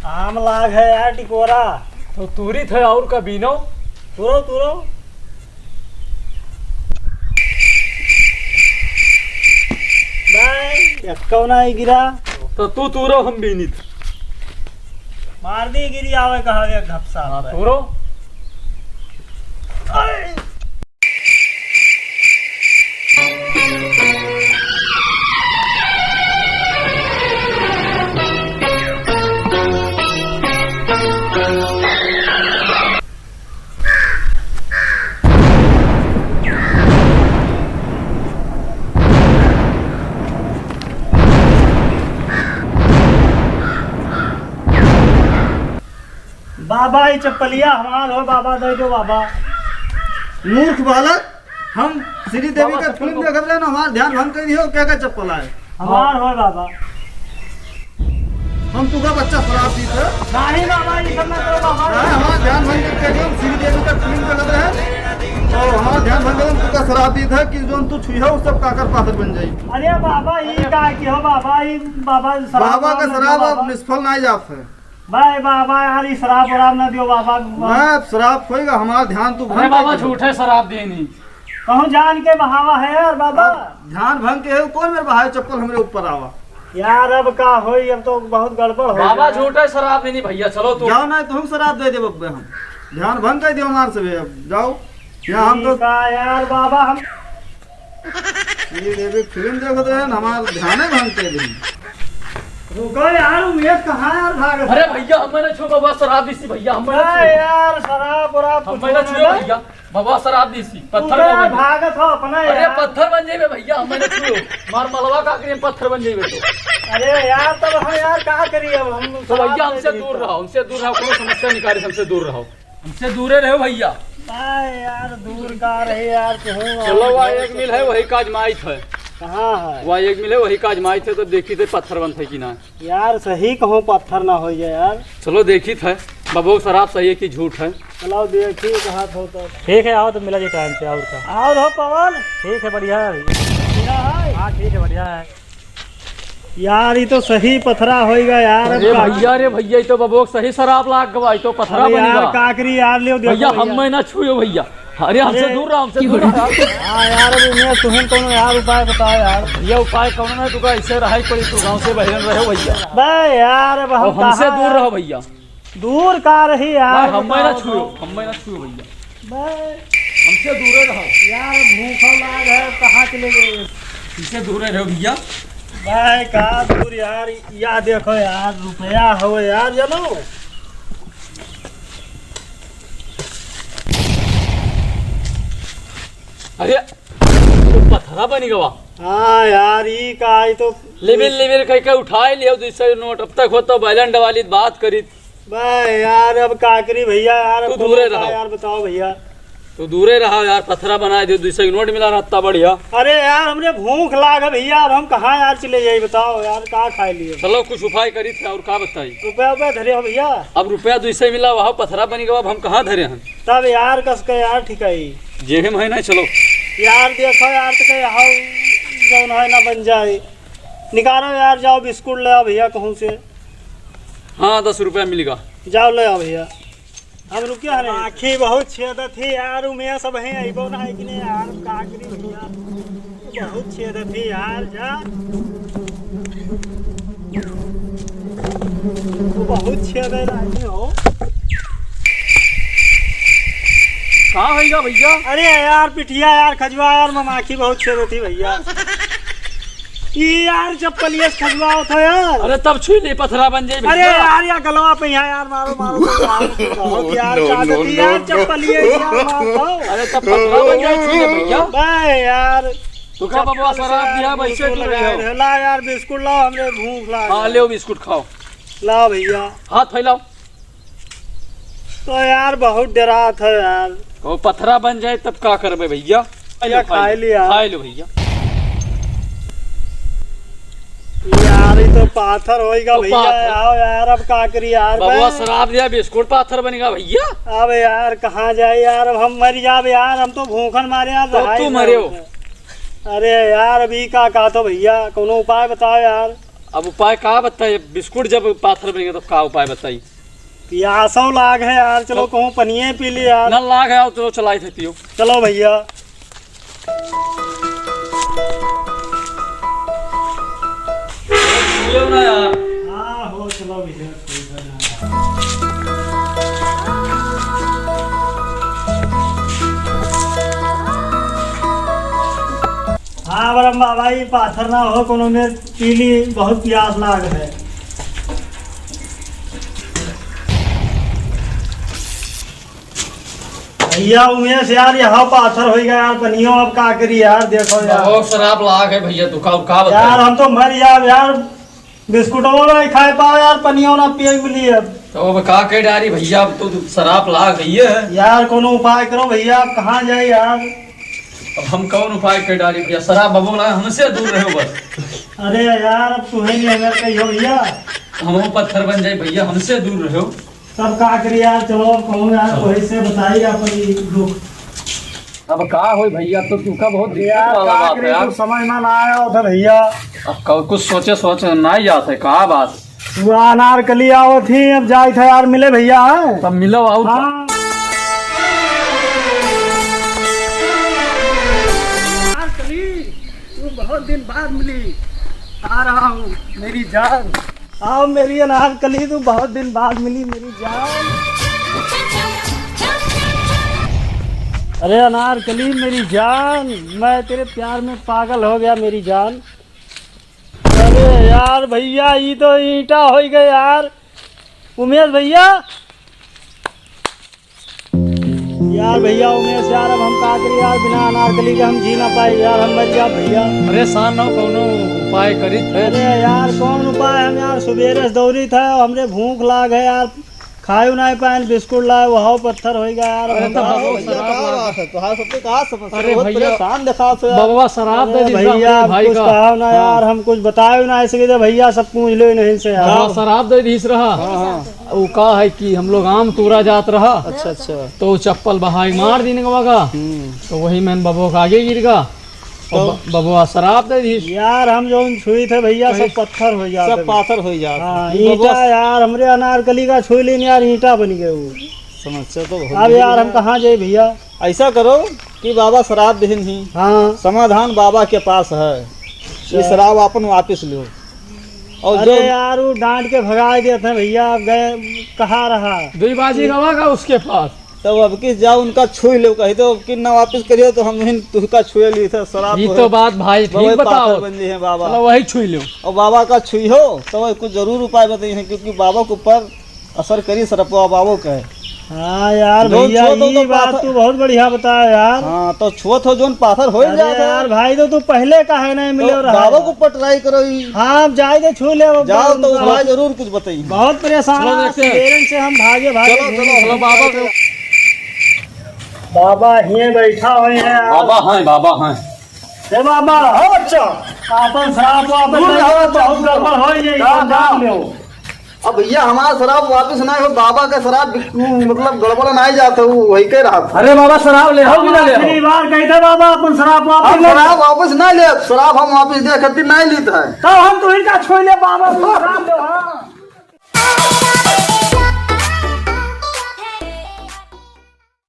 आम लाग है यार टिकोरा। तो तूरी थे और का बीनो तुरो तुरो भाई यक्का नहीं गिरा तो तू तूरो हम बीनी थे। मार दी गिरी आवे कहा घपसा। हाँ तूरो बाबा ये चप्पलिया हमार हो बाबा दे दो बाबा। मूर्ख बालक, हम श्री देवी का फिल्म देख रहे हैं, हमारा ध्यान भंग कर दियो। क्या क्या चप्पल आए हमार हो बाबा। हम तुका बच्चा शराब पीते नहीं बाबा ये सब ना करो बाबा। हमारा ध्यान भंग करके दियो। श्री देवी का फिल्म देख रहे हैं और हमारा ध्यान भंग कर तुका शराब पीते है कि जो तू छुई हो सब काकर पाथर बन जाई। अरे बाबा ये का की हो बाबा ये बाबा बाबा का शराब अब निष्फल नहीं जात है। भाई बाबा यार ये शराब वराब ना दियो बाबा। मैं शराब खोएगा हमारा ध्यान तू अरे बाबा झूठे शराब देनी कहूँ जान के बहावा है यार बाबा। ध्यान भंग के है कौन मेरे भाई चप्पल हमरे ऊपर आवा यार अब का होई अब तो बहुत गड़बड़ हो बाबा झूठे शराब देनी भैया। चलो तू जाओ ना तुम शराब दे दे बब्बे। हम ध्यान भंग कर दियो हमारे से अब जाओ। यहाँ हम तो यार बाबा हम श्री देवी फिल्म देख रहे हैं हमारा ध्यान भंग कर दी। रुको यार उमेश कहाँ यार भाग। अरे भैया हमने छो बाबा शराब दी सी भैया। हमने यार शराब वराब हमने छुओ भैया। बाबा शराब दी सी पत्थर में भागत हो अपना। अरे पत्थर बन जाइए भैया। हमने छुओ मार मलवा का करिए पत्थर बन जाइए तो। अरे यार तब हम यार क्या करिए अब हम तो भैया हमसे दूर रहो। हमसे दूर रहो। कोई समस्या निकाले हमसे दूर रहो। हमसे दूरे रहो भैया। यार दूर का रहे यार। चलो वहाँ एक मिल है वही का आजमाइश है। कहाँ है वहाँ एक मिल है वही का आजमाइश थे तो देखी थे पत्थर बनते कि ना। यार सही कहूँ पत्थर ना हो जाए यार। चलो देखी थे बाबू शराब सही है कि झूठ है। चलो देखिए कहा तो ठीक है आओ तो मिला जी टाइम से और का। और हो पवन ठीक है बढ़िया है हाँ ठीक है बढ़िया है। यार ये तो सही पथरा होएगा यार। अरे भैया रे भैया तो बबो सही शराब लाग गवाई तो पथरा अरे यार बनेगा। काकरी यार ले भैया हम ना छुयो भैया। अरे हमसे दूर रहो। हमसे दूर रहो। हाँ यार अब उमेश तुहन कौन यार उपाय बताओ यार। भैया उपाय कौन है तुका ऐसे रहा पड़ी तू गाँव से बहन रहे भैया। बे यार अब हम हमसे दूर रहो भैया। दूर का रही यार। हम ना छुयो भैया। हमसे दूर रहो यार भूखा लाग है कहाँ चले गए। हमसे दूर रहो भैया। भाई का दूर यार। या देखो यार रुपया हो यार जनो। अरे तो पथरा बनी गवा। हाँ यार ये का आई तो लेवल कह के उठाए लियो दूसरे नोट अब तक हो तो बैलेंड वाली बात करी। भाई यार अब काकरी भैया यार। तू दूरे रहो यार बताओ भैया। तो दूरे रहो यार। पथरा बना दे दूसरे नोट मिला रहता बढ़िया। अरे यार हमने भूख लाग है भैया। अब हम कहाँ यार चले जाए बताओ यार कहाँ खाए लिए। चलो कुछ उपाय करी थे और का बताई। रुपया रुपया धरे हो भैया। अब रुपया दूसरे मिला वहाँ पथरा बनी गवा। अब हम कहाँ धरे हैं तब यार कस के यार ठीक है जेहम है ना। चलो यार देखो यार तो कहीं हाउ जौन है ना बन जाए। निकालो यार जाओ बिस्कुट ले आओ भैया कहूँ से। हाँ 10 रुपया मिलेगा। जाओ ले आओ भैया। हम रुके हैं आँखी बहुत छेद थी यार। उमेश सब है अबो ना है कि नहीं यार। काकरी भैया बहुत छेद थी यार। जा वो बहुत छेद है हो। कहाँ होगा भैया। अरे यार पिटिया यार खजुआ यार ममाखी बहुत छेद थी भैया। ये यार चप्पलिए खजुआओ था यार। अरे तब छुई ले पथरा बन जाए। अरे यार या गलवा पे यहाँ यार मारो मारो बहुत यार यार चप्पलिए यार मारो। अरे तब पथरा बन जाए छुई ले भैया। भाई यार तो का बाबा शराब दिया वैसे तू रहे हो। ला यार बिस्कुट लाओ हमने भूख ला। हाँ ले बिस्कुट खाओ। लाओ भैया हाथ फैलाओ। तो यार बहुत डरा था यार। तो पथरा बन जाए तब का करबे भैया। खा लिया खा लो भैया। यार ये तो पाथर होएगा तो भैया। पाथर। आओ यार अब का करी यार। बाबा शराब दिया बिस्कुट पाथर बनेगा भैया। अब यार कहाँ जाए यार। अब हम मर जाए यार। हम तो भूखन मारे यार। तो तू मरे हो। अरे यार अभी का तो भैया कोनो उपाय बताओ यार। अब उपाय का बताइए? बिस्कुट जब पाथर बनेंगे तो का उपाय बताइए? प्यासो लाग है यार, चलो कहूँ पनिये पी ली यार। न लाग है तो चलाई थे पियो। चलो भैया। पियो ना यार। हाँ हो, चलो भैया। हाँ बरम बाबा जी, पाथर ना हो कोनो में पीली, बहुत प्यास लाग है। भैया उमेश यार, यहाँ पाथर हो गया यार, पनियो अब का करी यार, देखो यार। बहुत शराब लाग है भैया, तू का बताइए? यार हम तो मर यार, बिस्कुटों नहीं खाए पाओ यार, पनियो ना पिए मिली अब। तो अब का कह डारी भैया, अब तो शराब लाग गई है यार। कोनो उपाय करो भैया, आप कहाँ जाए यार। अब हम कौन उपाय कह डारी भैया? शराब बबू ना, हमसे दूर रहो बस। अरे यार, अब तुम्हें नहीं अगर कही हो भैया, हम पत्थर बन जाए भैया, हमसे दूर रहो। सब का करी यार। चलो अब कहूँ यार, वही से बताइए अपनी दुख। अब का हो भैया, तो तू का बहुत दिक्कत यार वाला का बात है करी, यार। कुछ समझ में ना आया उधर भैया। अब कुछ सोचे ना ही जाते का बात। वो अनारकली आओ थी, अब जाए थे यार, मिले भैया। तब मिलो आओ। हाँ। बहुत दिन बाद मिली, आ रहा हूँ मेरी जान। आओ मेरी अनारकली, तू बहुत दिन बाद मिली मेरी जान। अरे अनारकली मेरी जान, मैं तेरे प्यार में पागल हो गया मेरी जान। अरे यार भैया, ये तो ईंटा हो गए यार। उमेश भैया, यार भैया उमेश यार, अब हम का करी यार, बिना अनारकली के हम जी ना पाए यार, हम मर जा भैया। परेशान हो, कोनो उपाय करी थे? अरे यार कौन उपाय, हम यार सुबेरे से दौड़ी था, हमरे भूख लाग है यार, खाए नहीं पाए, बिस्कुट लाए, वहाँ पत्थर हो गया यार। अरे तो अरे बाबा शराब दे दी भैया भाई कुछ का। कहा ना यार, हम कुछ बताए ना ऐसे तो भैया सब पूछ लो नहीं से बाबा यार। शराब दे दी रहा। वो का है कि हम लोग आम तोड़ा जात रहा। अच्छा अच्छा। तो चप्पल बहाई मार दी का, तो वही मैंने बबुआ का आगे गिर गया, बबुआ शराब दे दी यार। हम जो छुई थे भैया, सब पत्थर हो जाते, सब पाथर हो जाते। हाँ, ईंटा यार, हमरे अनारकली का छुई लेने यार, ईंटा बन गए वो। समस्या तो अब यार हम कहाँ जाए भैया। ऐसा करो कि बाबा शराब दे ही, हाँ समाधान बाबा के पास है। ये शराब अपन वापस लो। और अरे यार वो डांट के भगा दिए थे भैया, अब गए कहाँ रहा। दुईबाजी गवा का उसके पास। तो अब किस जाओ उनका छुई लो, कही तो कि ना वापस करियो, तो हम तुका छुए ली था शराब। ये तो बात भाई ठीक बताओ, बन है बाबा। चलो वही छुई लो। और बाबा का छुई हो तो कुछ जरूर उपाय बताइए, क्योंकि बाबा के ऊपर असर करी सरपवा बाबो का है। हाँ यार जो भैया, छुओ तो ये बात पाथर- तू बहुत बढ़िया बताया यार। हाँ तो छुअत हो जोन पाथर हो अरे जाता है यार भाई, तो तू पहले काहे नहीं मिले तो रहा। बाबा को ऊपर ट्राई करो ही। हाँ जाए तो छू ले, जाओ तो उपाय जरूर कुछ बताइए। बहुत परेशान चलो हैं, देखते हैं। पेरेंट से हम भागे भागे चलो घूमे। चलो चलो बाबा के। बाबा ये बैठा हुए हैं यार। बाबा हैं। हे बाबा हो बच्चा, आपन शराब वापस दूर ले रहो, आओ, बहुत गड़बड़ हो जाएगी, जान लो। अब भैया हमारा शराब वापस ना हो, बाबा का शराब मतलब गड़बड़ ना जाता, वो वही कह रहा था। अरे बाबा शराब ले आओ, बिना ले आओ। आखिरी बार कहते बाबा अपन शराब वापस हम ले। शराब वापस ना ले, शराब हम वापस दे खातिर नहीं लेता है। तब हम तो इनका छोड़ ले बाबा, शराब ले। हाँ